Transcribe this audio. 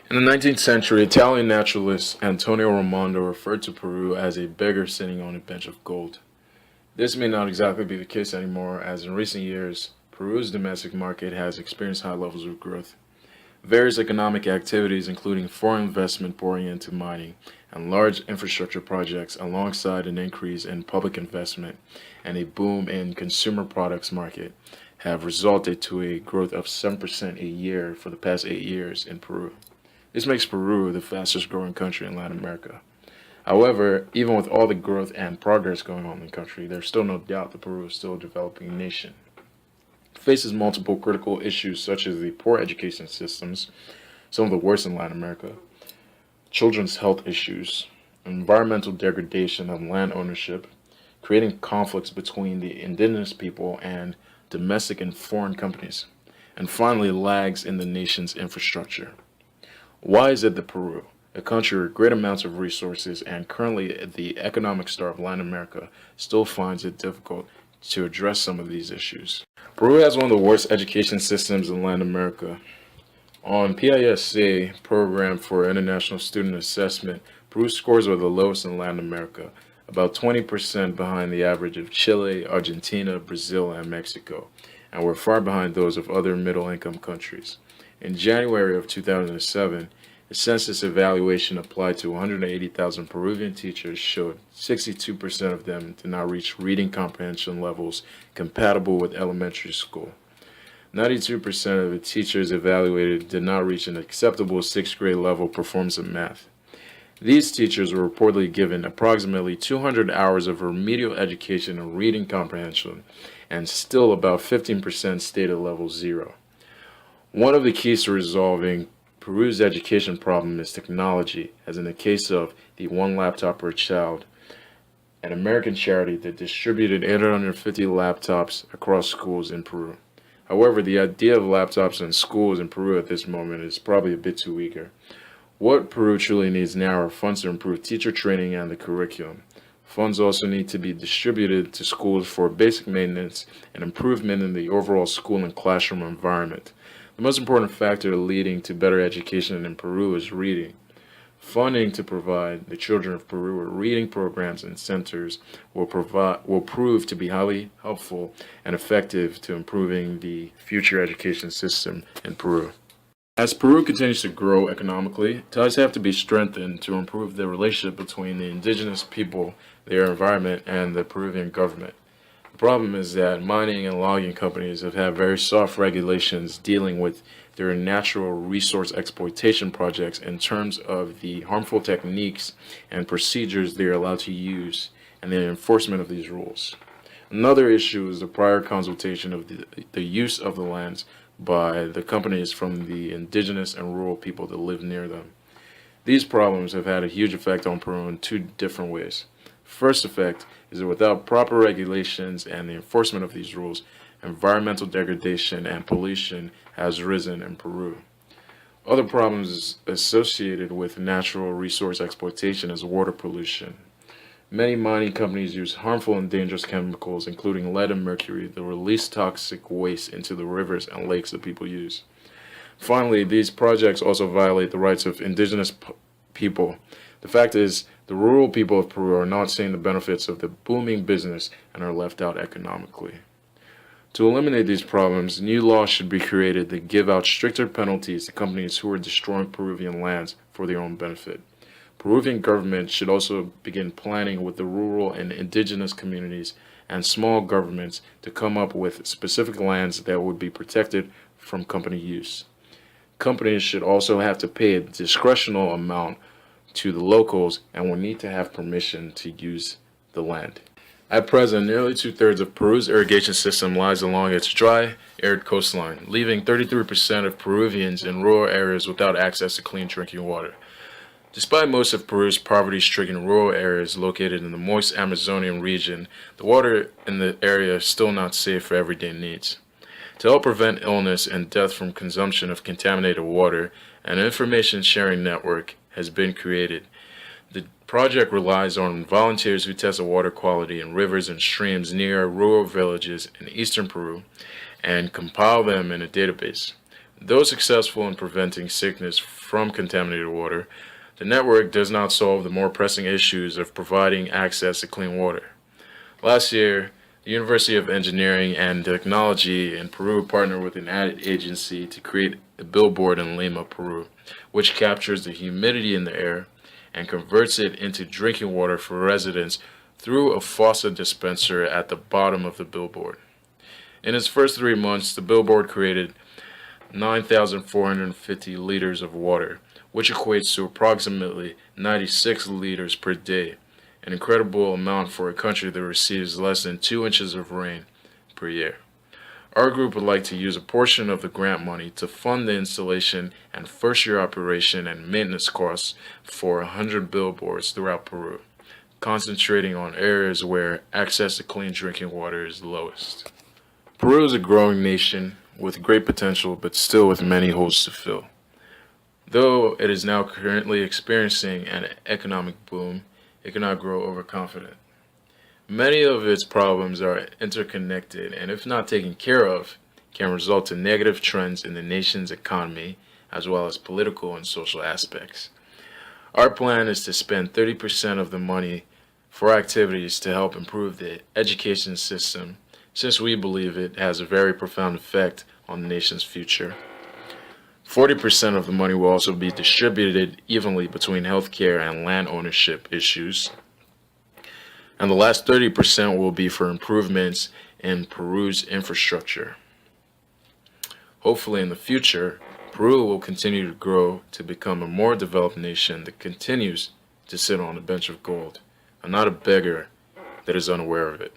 In the 19th century, Italian naturalist Antonio Raimondo referred to Peru as a beggar sitting on a bench of gold. This may not exactly be the case anymore, as in recent years, Peru's domestic market has experienced high levels of growth. Various economic activities, including foreign investment pouring into mining and large infrastructure projects, alongside an increase in public investment and a boom in consumer products market, have resulted to a growth of 7% a year for the past 8 years in Peru. This makes Peru the fastest growing country in Latin America. However, even with all the growth and progress going on in the country, there's still no doubt that Peru is still a developing nation. It faces multiple critical issues such as the poor education systems, some of the worst in Latin America, children's health issues, environmental degradation of land ownership, creating conflicts between the indigenous people and domestic and foreign companies, and finally lags in the nation's infrastructure. Why is it that Peru, a country with great amounts of resources and currently the economic star of Latin America, still finds it difficult to address some of these issues? Peru has one of the worst education systems in Latin America. On PISA, Program for International Student Assessment, Peru's scores are the lowest in Latin America, about 20% behind the average of Chile, Argentina, Brazil, and Mexico, and we're far behind those of other middle-income countries. In January of 2007, a census evaluation applied to 180,000 Peruvian teachers showed 62% of them did not reach reading comprehension levels compatible with elementary school. 92% of the teachers evaluated did not reach an acceptable 6th grade level performance in math. These teachers were reportedly given approximately 200 hours of remedial education in reading comprehension, and still about 15% stayed at level 0. One of the keys to resolving Peru's education problem is technology, as in the case of the One Laptop Per Child, an American charity that distributed 850 laptops across schools in Peru. However, the idea of laptops in schools in Peru at this moment is probably a bit too eager. What Peru truly needs now are funds to improve teacher training and the curriculum. Funds also need to be distributed to schools for basic maintenance and improvement in the overall school and classroom environment. The most important factor leading to better education in Peru is reading. Funding to provide the children of Peru with reading programs and centers will prove to be highly helpful and effective to improving the future education system in Peru. As Peru continues to grow economically, ties have to be strengthened to improve the relationship between the indigenous people, their environment, and the Peruvian government. The problem is that mining and logging companies have had very soft regulations dealing with their natural resource exploitation projects in terms of the harmful techniques and procedures they are allowed to use and the enforcement of these rules. Another issue is the prior consultation of the use of the lands by the companies from the indigenous and rural people that live near them. These problems have had a huge effect on Peru in two different ways. First effect is that without proper regulations and the enforcement of these rules, environmental degradation and pollution has risen in Peru. Other problems associated with natural resource exploitation is water pollution. Many mining companies use harmful and dangerous chemicals, including lead and mercury, that release toxic waste into the rivers and lakes that people use. Finally, these projects also violate the rights of indigenous people. The fact is, the rural people of Peru are not seeing the benefits of the booming business and are left out economically. To eliminate these problems, new laws should be created that give out stricter penalties to companies who are destroying Peruvian lands for their own benefit. Peruvian government should also begin planning with the rural and indigenous communities and small governments to come up with specific lands that would be protected from company use. Companies should also have to pay a discretional amount to the locals and will need to have permission to use the land. At present, nearly two-thirds of Peru's irrigation system lies along its dry, arid coastline, leaving 33% of Peruvians in rural areas without access to clean drinking water. Despite most of Peru's poverty-stricken rural areas located in the moist Amazonian region, the water in the area is still not safe for everyday needs. To help prevent illness and death from consumption of contaminated water, an information sharing network has been created. The project relies on volunteers who test the water quality in rivers and streams near rural villages in eastern Peru and compile them in a database. Though successful in preventing sickness from contaminated water, the network does not solve the more pressing issues of providing access to clean water. Last year, the University of Engineering and Technology in Peru partnered with an ad agency to create a billboard in Lima, Peru, which captures the humidity in the air and converts it into drinking water for residents through a faucet dispenser at the bottom of the billboard. In its first 3 months, the billboard created 9,450 liters of water, which equates to approximately 96 liters per day, an incredible amount for a country that receives less than 2 inches of rain per year. Our group would like to use a portion of the grant money to fund the installation and first-year operation and maintenance costs for 100 billboards throughout Peru, concentrating on areas where access to clean drinking water is lowest. Peru is a growing nation with great potential, but still with many holes to fill. Though it is now currently experiencing an economic boom, it cannot grow overconfident. Many of its problems are interconnected, and if not taken care of, can result in negative trends in the nation's economy, as well as political and social aspects. Our plan is to spend 30% of the money for activities to help improve the education system, since we believe it has a very profound effect on the nation's future. 40% of the money will also be distributed evenly between healthcare and land ownership issues. And the last 30% will be for improvements in Peru's infrastructure. Hopefully in the future, Peru will continue to grow to become a more developed nation that continues to sit on a bench of gold, and not a beggar that is unaware of it.